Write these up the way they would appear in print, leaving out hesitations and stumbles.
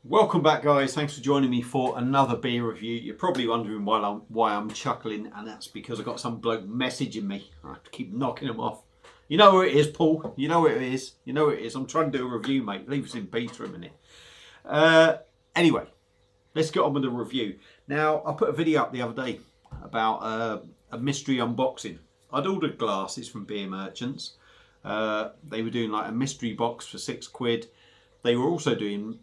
Welcome back, guys. Thanks for joining me for another beer review. You're probably wondering why I'm chuckling, and that's because I got some bloke messaging me. I have to keep knocking him off. You know where it is, Paul. You know where it is. You know where it is. I'm trying to do a review, mate. Leave us in peace for a minute. Anyway, let's get on with the review. Now, I put a video up the other day about a mystery unboxing. I'd ordered glasses from beer merchants. They were doing like a mystery box for £6. They were also doing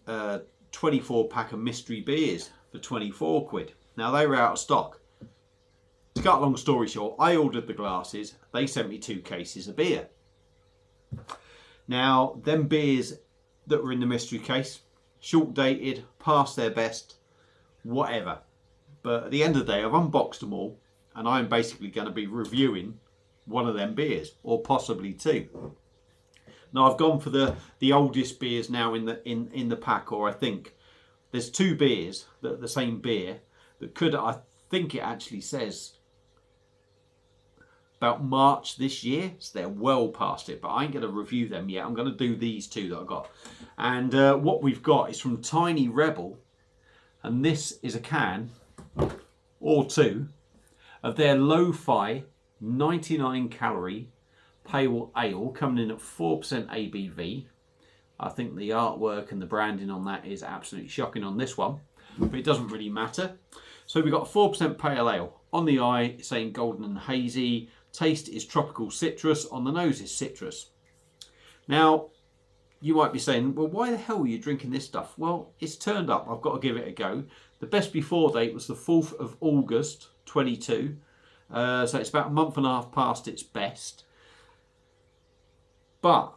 24 pack of mystery beers for £24. Now they were out of stock. To cut a long story short, I ordered the glasses. They sent me 2 cases of beer. Now, them beers that were in the mystery case, short dated, past their best, whatever. But at the end of the day, I've unboxed them all, and I'm basically going to be reviewing one of them beers, or possibly 2. Now I've gone for the oldest beers now in the pack, or I think there's 2 beers that are the same beer that could, I think it actually says about March this year, so they're well past it, but I ain't going to review them yet. I'm going to do these 2 that I got. And what we've got is from Tiny Rebel, and this is a can or 2 of their lo-fi 99 calorie pale ale, coming in at 4% ABV. I think the artwork and the branding on that is absolutely shocking on this one, but it doesn't really matter. So we've got 4% pale ale. On the eye, saying golden and hazy. Taste is tropical citrus. On the nose is citrus. Now, you might be saying, well, why the hell are you drinking this stuff? Well, it's turned up. I've got to give it a go. The best before date was the 4th of August, 22. So it's about a month and a half past its best. But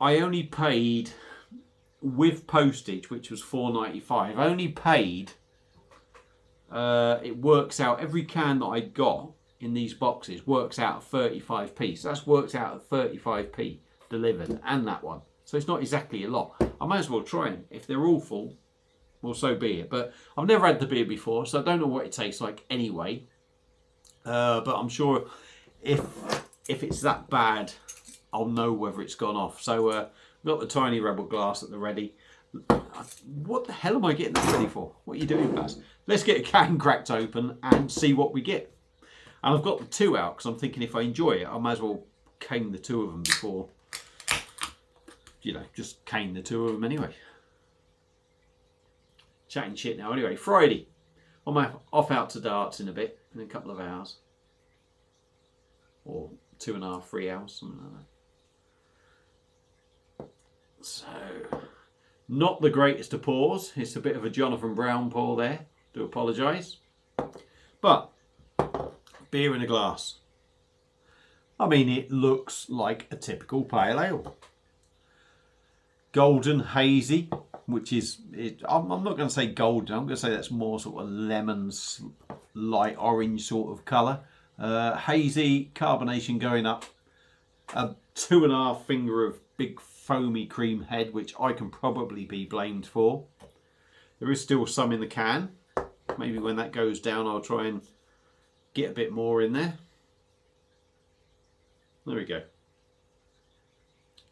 I only paid, with postage, which was $4.95, I only paid, it works out, every can that I got in these boxes works out at 35p. So that's worked out at 35p delivered, and that one. So it's not exactly a lot. I might as well try them. If they're awful, well, so be it. But I've never had the beer before, so I don't know what it tastes like anyway. But I'm sure if it's that bad, I'll know whether it's gone off. So we've got the Tiny Rebel glass at the ready. What the hell am I getting that ready for? What are you doing, Baz? Let's get a can cracked open and see what we get. And I've got the 2 out because I'm thinking if I enjoy it, I might as well cane the 2 of them before, just cane the 2 of them anyway. Chatting shit now. Anyway, Friday. I'm off out to darts in a bit, in a couple of hours. Or 2.5, 3 hours, something like that. So, not the greatest of pours. It's a bit of a Jonathan Brown pour there. Do apologise. But, beer in a glass. I mean, it looks like a typical pale ale. Golden hazy, which is, I'm not going to say golden. I'm going to say that's more sort of lemons, light orange sort of colour. Hazy, carbonation going up. A 2.5 finger of big foamy cream head, which I can probably be blamed for. There is still some in the can. Maybe when that goes down, I'll try and get a bit more in there. There we go.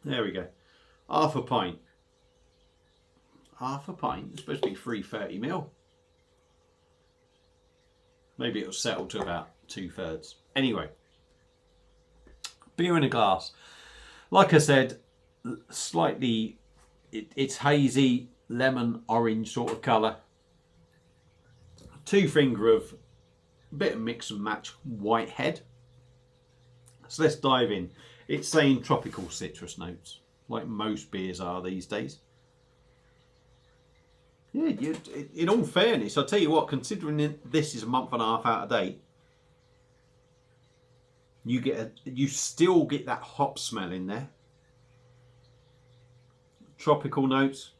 There we go. Half a pint. Half a pint. It's supposed to be 330ml. Maybe it'll settle to about 2/3. Anyway, beer in a glass. Like I said, slightly, it's hazy, lemon, orange sort of colour. 2 finger of a bit of mix and match white head. So let's dive in. It's saying tropical citrus notes, like most beers are these days. Yeah, in all fairness, I'll tell you what, considering this is a month and a half out of date, you still get that hop smell in there. Tropical notes,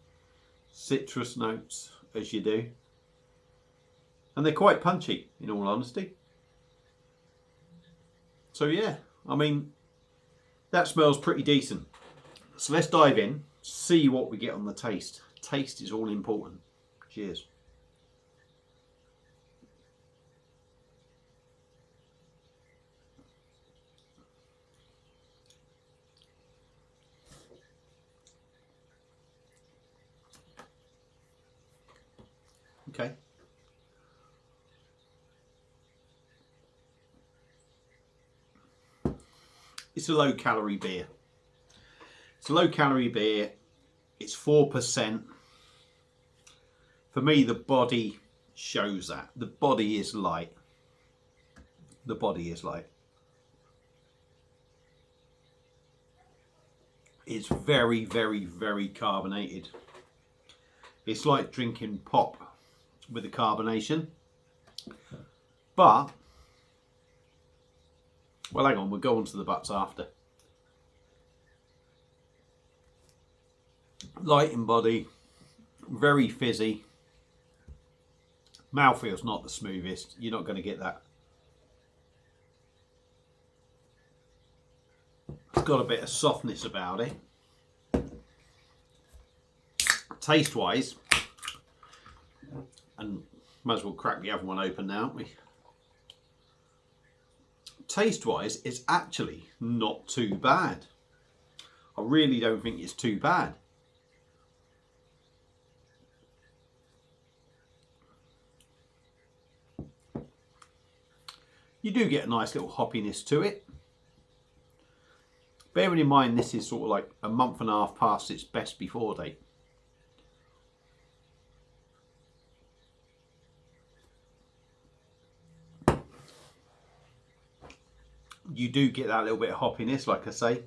citrus notes, as you do. And they're quite punchy, in all honesty. So yeah, I mean, that smells pretty decent. So let's dive in, see what we get on the taste. Taste is all important. Cheers. Okay. It's a low calorie beer. It's a low calorie beer. It's 4%. For me, the body shows that. The body is light. The body is light. It's very, very, very carbonated. It's like drinking pop with the carbonation. But, well, hang on, we'll go on to the buts after. Light in body, very fizzy. Mouthfeel's not the smoothest. You're not going to get that. It's got a bit of softness about it. Taste wise, and might as well crack the other one open now, aren't we? Taste wise, it's actually not too bad. I really don't think it's too bad. You do get a nice little hoppiness to it. Bearing in mind this is sort of like a month and a half past its best before date. You do get that little bit of hoppiness, like I say.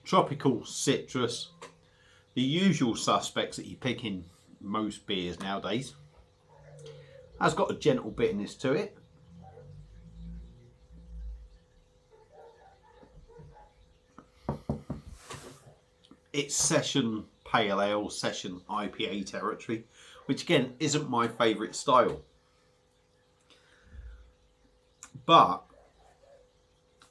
Tropical, citrus, the usual suspects that you pick in most beers nowadays. Has got a gentle bitterness to it. It's session pale ale, session IPA territory, which again isn't my favourite style. But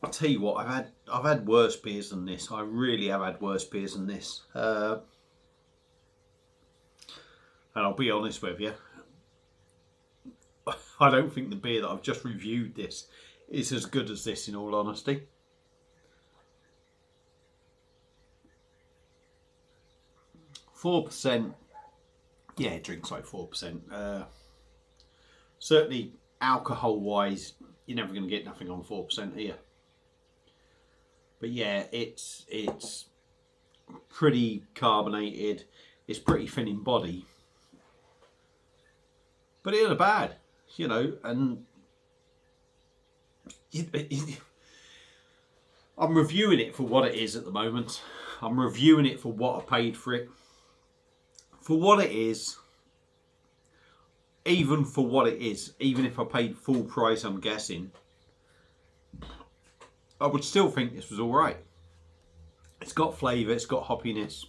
I'll tell you what, I've had worse beers than this. I really have had worse beers than this. And I'll be honest with you, I don't think the beer that I've just reviewed this is as good as this, in all honesty. %, yeah, it drinks like 4%. Certainly, alcohol-wise, you're never going to get nothing on 4% here. But yeah, it's pretty carbonated. It's pretty thin in body, but it ain't bad, you know. And I'm reviewing it for what it is at the moment. I'm reviewing it for what I paid for it. For what it is, even for what it is, even if I paid full price, I'm guessing, I would still think this was alright. It's got flavour, it's got hoppiness,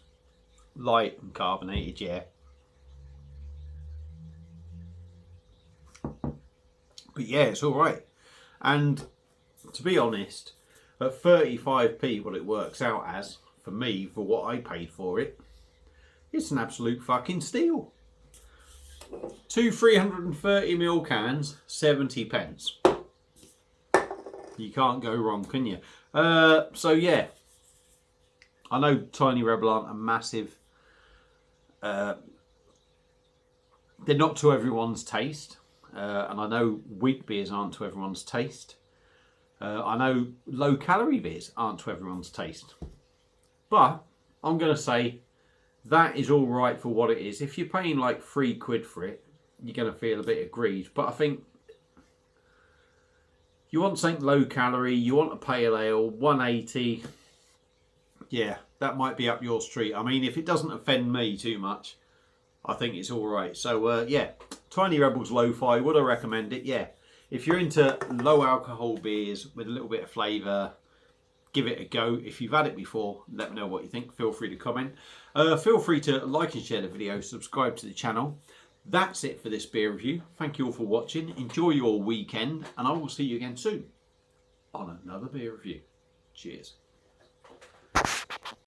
light and carbonated, yeah. But yeah, it's alright. And to be honest, at 35p, what it works out as, for me, for what I paid for it, it's an absolute fucking steal. 2 330ml cans, 70p. You can't go wrong, can you? So yeah, I know Tiny Rebel aren't a massive, they're not to everyone's taste, and I know wheat beers aren't to everyone's taste. I know low calorie beers aren't to everyone's taste, but I'm going to say that is all right for what it is. If you're paying like £3 for it, you're going to feel a bit aggrieved. But I think you want something low calorie, you want a pale ale, 180. Yeah, that might be up your street. I mean, if it doesn't offend me too much, I think it's all right. So yeah, Tiny Rebels Lo-Fi, would I recommend it? Yeah. If you're into low alcohol beers with a little bit of flavour, give it a go. If you've had it before, let me know what you think. Feel free to comment. Feel free to like and share the video, subscribe to the channel. That's it for this beer review. Thank you all for watching. Enjoy your weekend, and I will see you again soon on another beer review. Cheers.